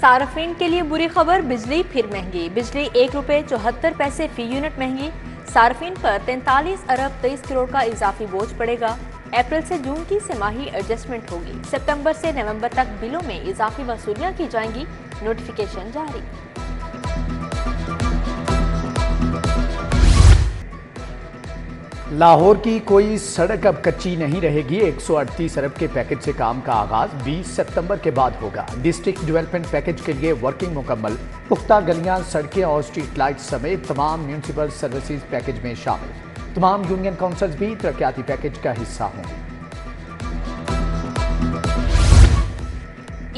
صارفین کے لیے بری خبر، بجلی پھر مہنگی۔ بجلی 1 روپے 74 پیسے فی یونٹ مہنگی۔ صارفین پر 43 ارب 23 کروڑ کا اضافی بوجھ پڑے گا۔ اپریل سے جون کی سماہی ایڈجسٹمنٹ ہوگی۔ ستمبر سے نومبر تک بلوں میں اضافی وصولیاں کی جائیں گی۔ نوٹیفیکیشن جاری۔ لاہور کی کوئی سڑک اب کچی نہیں رہے گی۔ 138 ارب کے پیکج سے کام کا آغاز 20 ستمبر کے بعد ہوگا۔ ڈسٹرکٹ ڈیولپمنٹ پیکج کے لیے ورکنگ مکمل۔ پختہ گلیاں، سڑکیں اور اسٹریٹ لائٹ سمیت تمام میونسپل سروسز پیکج میں شامل۔ تمام یونین کونسلز بھی ترقیاتی پیکج کا حصہ ہوں گی۔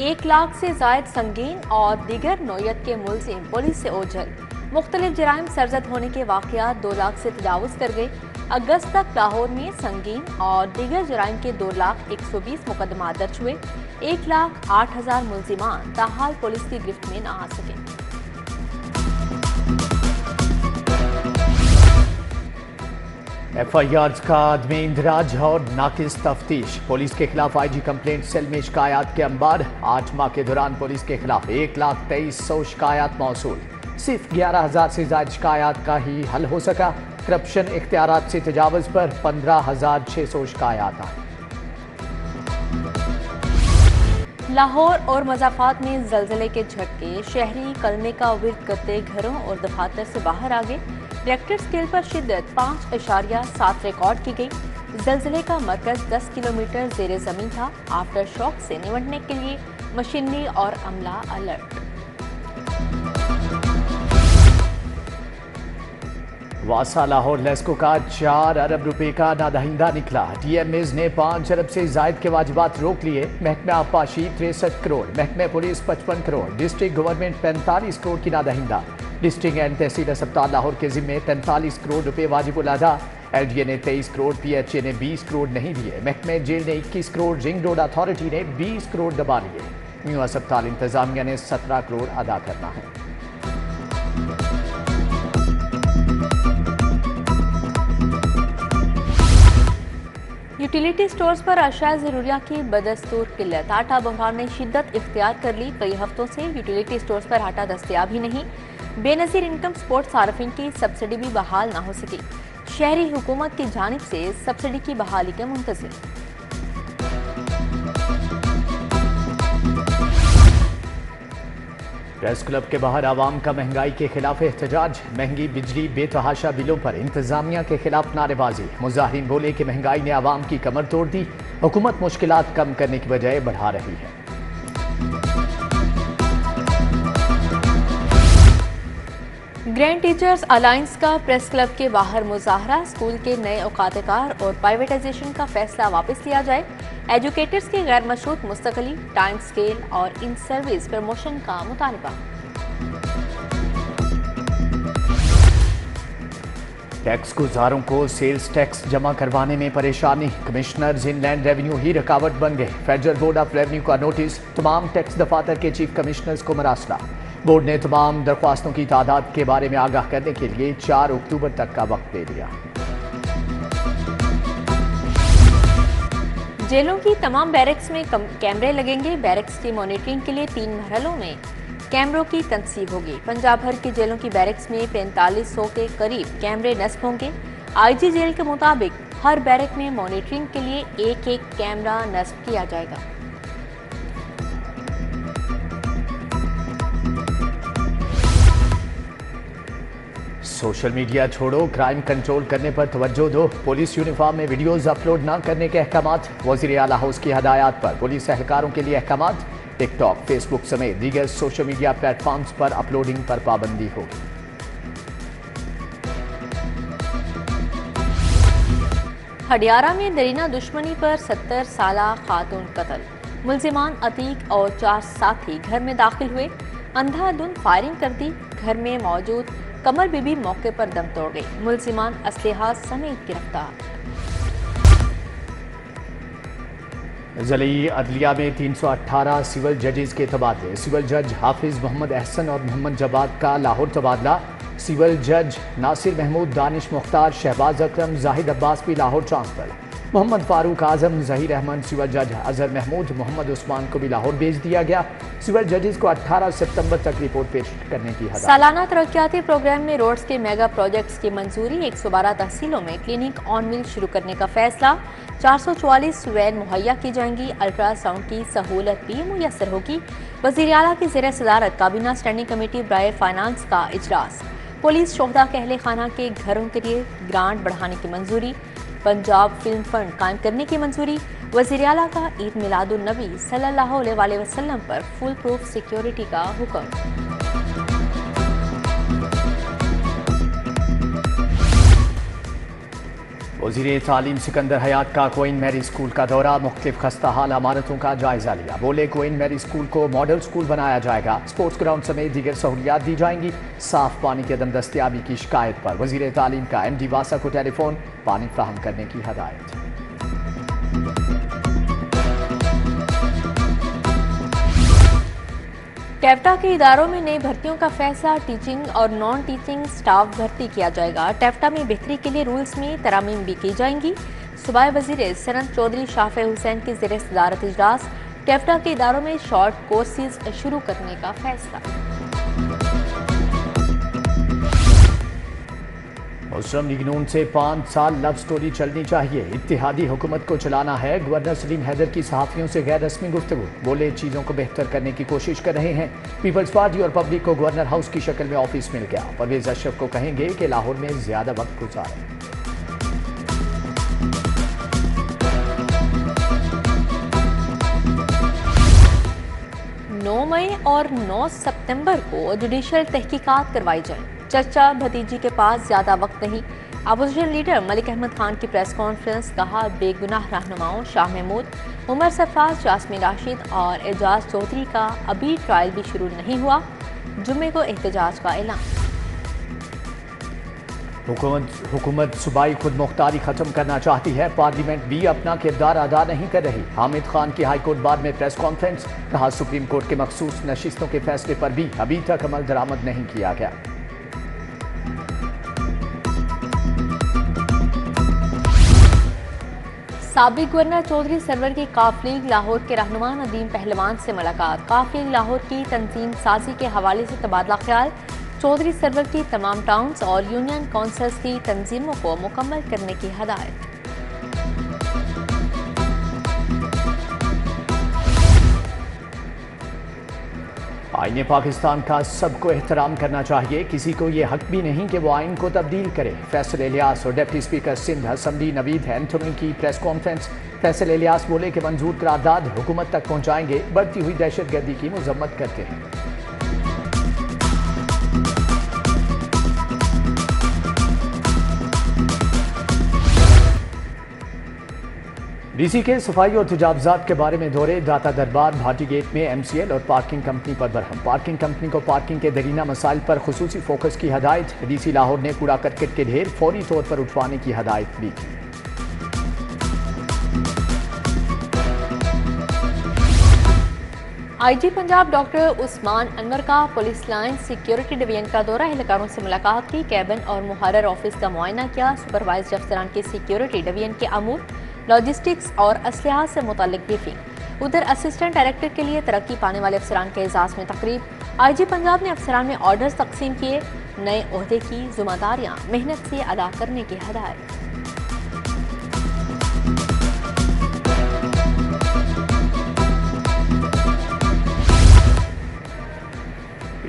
1 لاکھ سے زائد سنگین اور دیگر نوعیت کے ملزم پولیس سے اوجھل۔ مختلف جرائم سرزد ہونے کے واقعات 2 لاکھ سے تجاوز کر گئے۔ اگست تک لاہور میں سنگین اور دیگر جرائم کے 2,120,000 مقدمات درج ہوئے۔ 1,08,000 ملزمان تاحال پولیس کی گرفت میں نہ آ سکے۔ FIRs کا عدم اندراج اور ناقص تفتیش۔ پولیس کے خلاف IG کمپلینٹ سیل میں شکایات کے انبار۔ 8 ماہ کے دوران پولیس کے خلاف 1,23,000 شکایات موصول۔ صرف 11,000 سے زائد شکایات کا ہی حل ہو سکا۔ کرپشن، اختیارات سے تجاوز پر 15,600 شکایات آئیں۔ لاہور اور مضافات میں زلزلے کے جھٹکے، شہری کلمے کا ورد کرتے گھروں اور دفاتر سے باہر آ گئے۔ ریکٹر اسکیل پر شدت 5.7 ریکارڈ کی گئی۔ زلزلے کا مرکز 10 کلومیٹر زیر زمین تھا۔ آفٹر شاک سے نمٹنے کے لیے مشینری اور عملہ الرٹ۔ واسا لاہور لیسکو کا 4 ارب روپے کا نادہندہ نکلا۔ DMAs نے 5 ارب سے زائد کے واجبات روک لیے۔ محکمہ آبپاشی 63 کروڑ، محکمہ police 55 crore, district government 45 crore کی نادہندہ۔ ڈسٹرکٹ اینڈ تحصیل اسپتال لاہور کے ذمے 43 کروڑ روپے واجب الادا۔ LDA نے 23 کروڑ، PHA نے 20 کروڑ نہیں دیے۔ محکمہ جیل نے 21 کروڑ، رنگ روڈ اتھارٹی نے 20 کروڑ دبا لیے۔ نیو اسپتال انتظامیہ نے 17 کروڑ ادا کرنا ہے۔ یوٹیلیٹی سٹورز پر اشیاء ضروریہ کی بدستور قلت۔ آٹا بحران نے شدت اختیار کر لی۔ کئی ہفتوں سے یوٹیلیٹی سٹورز پر آٹا دستیاب ہی نہیں۔ بے نظیر انکم سپورٹ صارفین کی سبسڈی بھی بحال نہ ہو سکی۔ شہری حکومت کی جانب سے سبسڈی کی بحالی کے منتظر۔ پریس کلب کے باہر عوام کا مہنگائی کے خلاف احتجاج۔ مہنگی بجلی، بے تحاشا بلوں پر انتظامیہ کے خلاف نعرے بازی۔ مظاہرین بولے کہ مہنگائی نے عوام کی کمر توڑ دی۔ حکومت مشکلات کم کرنے کی بجائے بڑھا رہی ہے۔ گرینڈ ٹیچرز الائنس کا پریس کلب کے باہر مظاہرہ۔ اسکول کے نئے اوقات کار اور پرائیویٹائزیشن کا فیصلہ واپس لیا جائے۔ ایجوکیٹرز کی غیر مشروط مستقلی، ٹائم سکیل اور ان سروس پروموشن کا مطالبہ۔ ٹیکس گزاروں کو سیلز ٹیکس جمع کروانے میں پریشانی۔ کمشنرز ان لینڈ ریونیو ہی رکاوٹ بن گئے۔ فیڈرل بورڈ آف ریونیو کا نوٹس، تمام ٹیکس دفاتر کے چیف کمشنرز کو مراسلہ۔ بورڈ نے تمام درخواستوں کی تعداد کے بارے میں آگاہ کرنے کے لیے 4 اکتوبر تک کا وقت دے دیا۔ جیلوں کی تمام بیرکس میں کیمرے لگیں گے۔ بیرکس کی مانیٹرنگ کے لیے 3 مرحلوں میں کیمروں کی تنصیب ہوگی۔ پنجاب بھر کی جیلوں کی بیرکس میں 4500 کے قریب کیمرے نصب ہوں گے۔ IG جیل کے مطابق ہر بیرک میں مانیٹرنگ کے لیے 1 کیمرہ نصب کیا جائے گا۔ سوشل میڈیا چھوڑو، کرائم کنٹرول کرنے پر توجہ دو۔ پولیس یونیفارم میں ویڈیوز اپلوڈ نہ کرنے کے احکامات۔ وزیر اعلیٰ ہاؤس کی ہدایات پر پولیس اہلکاروں کے لیے احکامات۔ ٹک ٹاک، فیس بک سمیت دیگر سوشل میڈیا پلیٹ فارمز پر اپلوڈنگ پر پابندی ہوگی۔ ہڈیارہ میں درینہ دشمنی پر 70 سالہ خاتون قتل۔ ملزمان عتیق اور 4 ساتھی گھر میں داخل ہوئے، اندھا دھند فائرنگ کر دی۔ گھر میں موجود قمر بی بی موقع پر دم توڑ گئی۔ ملزمان اسلحہ سمیت گرفتار۔ ضلعی عدلیہ میں 318 سول ججز کے تبادلے۔ سول جج حافظ محمد احسن اور محمد جواد کا لاہور تبادلہ۔ سول جج ناصر محمود، دانش مختار، شہباز اکرم، زاہد عباس بھی لاہور ٹرانسفر۔ محمد فاروق اعظم، ظہیر احمد، سول جج اظہر محمود، محمد عثمان کو بھی لاہور بھیج دیا گیا۔ سول ججز کو 18 ستمبر تک رپورٹ پیش کرنے کی ہدایت۔ سالانہ ترقیاتی پروگرام میں روڈز کے میگا پروجیکٹس کی منظوری، 112 تحصیلوں میں کلینک آن ویل شروع کرنے کا فیصلہ، 444 وین مہیا کی جائیں گی، الٹرا ساؤنڈ کی سہولت بھی میسر ہوگی۔ وزیر اعلیٰ کی زیر صدارت کابینہ اسٹینڈنگ کمیٹی برائے فائنانس کا اجلاس، پولیس شہدا کے اہل خانہ کے گھروں کے لیے گرانٹ بڑھانے کی منظوری، پنجاب فلم فنڈ قائم کرنے کی منظوری، وزیر اعلیٰ کا عید میلاد النبی صلی اللہ علیہ وسلم پر فل پروف سیکیورٹی کا حکم۔ وزیر تعلیم سکندر حیات کا کوئین میری اسکول کا دورہ، مختلف خستہ حال عمارتوں کا جائزہ لیا۔ بولے کوئین میری اسکول کو ماڈل اسکول بنایا جائے گا، اسپورٹس گراؤنڈ سمیت دیگر سہولیات دی جائیں گی۔ صاف پانی کی عدم دستیابی کی شکایت پر وزیر تعلیم کا ایم ڈی واسا کو ٹیلی فون، پانی فراہم کرنے کی ہدایت۔ ٹیفٹا کے اداروں میں نئی بھرتیوں کا فیصلہ، ٹیچنگ اور نان ٹیچنگ سٹاف بھرتی کیا جائے گا۔ ٹیفٹا میں بہتری کے لیے رولز میں ترامیم بھی کی جائیں گی۔ صوبائی وزیر صنعت چودھری شافع حسین کی زیر صدارت اجلاس، ٹیفٹا کے اداروں میں شارٹ کورسز شروع کرنے کا فیصلہ۔ مسلم لیگ نون سے 5 سال لو سٹوری چلنی چاہیے، اتحادی حکومت کو چلانا ہے۔ گورنر سلیم حیدر کی صحافیوں سے غیر رسمی گفتگو، بولے چیزوں کو بہتر کرنے کی کوشش کر رہے ہیں۔ پیپلز پارٹی اور پبلک کو گورنر ہاؤس کی شکل میں آفس مل گیا، پرویز اشرف کو کہیں گے کہ لاہور میں زیادہ وقت گزاریں۔ 9 مئی اور 9 ستمبر کو جوڈیشل تحقیقات کروائی جائیں، چچا بھتیجی کے پاس زیادہ وقت نہیں۔ اپوزیشن لیڈر ملک احمد خان کی پریس کانفرنس، کہا بے گناہ رہنماؤں شاہ محمود، عمر سرفراز، جاسمین راشد اور اعجاز چودھری کا ابھی ٹرائل بھی شروع نہیں ہوا، جمعے کو احتجاج کا اعلان۔ حکومت صوبائی خود مختاری ختم کرنا چاہتی ہے، پارلیمنٹ بھی اپنا کردار ادا نہیں کر رہی۔ حامد خان کی ہائی کورٹ بار میں پریس کانفرنس، کہا سپریم کورٹ کے مخصوص نشستوں کے فیصلے پر بھی ابھی تک عمل درآمد نہیں کیا گیا۔ سابق گورنر چودھری سرور کی کاف لیگ لاہور کے رہنما ندیم پہلوان سے ملاقات، کاف لیگ لاہور کی تنظیم سازی کے حوالے سے تبادلہ خیال، چودھری سرور کی تمام ٹاؤنز اور یونین کونسلز کی تنظیموں کو مکمل کرنے کی ہدایت۔ آئین پاکستان کا سب کو احترام کرنا چاہیے، کسی کو یہ حق بھی نہیں کہ وہ آئین کو تبدیل کرے۔ فیصل الیاس اور ڈپٹی اسپیکر سندھ اسمبلی نوید اینتھونی کی پریس کانفرنس، فیصل الیاس بولے کہ منظور قرارداد حکومت تک پہنچائیں گے، بڑھتی ہوئی دہشت گردی کی مذمت کرتے ہیں۔ ڈی سی کے صفائی اور تجاوزات کے بارے میں دورے، داتا دربار، بھاٹی گیٹ میں ایم سی ایل اور پارکنگ کمپنی پر برہم، پارکنگ کمپنی کو پارکنگ کے درینہ مسائل پر خصوصی فوکس کی ہدایت۔ ڈی سی لاہور نے کوڑا کرکٹ کے ڈھیر فوری طور پر اٹھوانے کی ہدایت بھی کی۔ آئی جی پنجاب ڈاکٹر عثمان انور کا پولیس لائن سیکیورٹی ڈویژن کا دورہ، اہلکاروں سے ملاقات کی، کیبن اور محرر آفس کا معائنہ کیا، سپروائزر افسران کی سیکیورٹی ڈویژن کے امور، لاجسٹکس اور اسلحہ سے متعلق بریفنگ۔ ادھر اسسٹنٹ ڈائریکٹر کے لیے ترقی پانے والے افسران کے اعزاز میں تقریب، آئی جی پنجاب نے افسران میں آرڈرز تقسیم کیے، نئے عہدے کی ذمہ داریاں محنت سے ادا کرنے کی ہدایت۔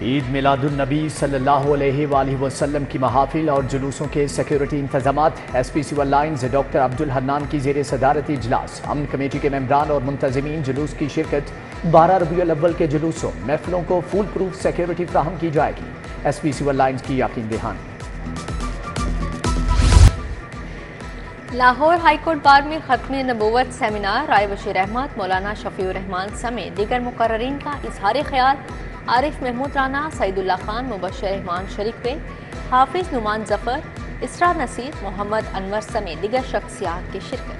عید میلاد النبی صلی اللہ علیہ وآلہ وسلم کی محافل اور جلوسوں کے سیکیورٹی انتظامات، S P civil lines doctor Abdul Hannan کی زیر صدارت اجلاس، امن کمیٹی کے ممبران اور منتظمین جلوس کی شرکت، 12 ربیع الاول کے جلوسوں محفلوں کو فول پروف سیکیورٹی فراہم کی جائے گی، ایس پی سول لائنز کی یقین دہانی۔ لاہور ہائی کورٹ بار میں ختم نبوت سیمینار، رائے بشیر احمد، مولانا شفیع الرحمان سمیت دیگر مقررین کا اظہار خیال، عارف محمود رانا، سعید اللہ خان، مبشر رحمان شریک ہوئے، حافظ نعمان ظفر، اسرا نصیر، محمد انور سمیت دیگر شخصیات کی شرکت۔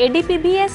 ADPBS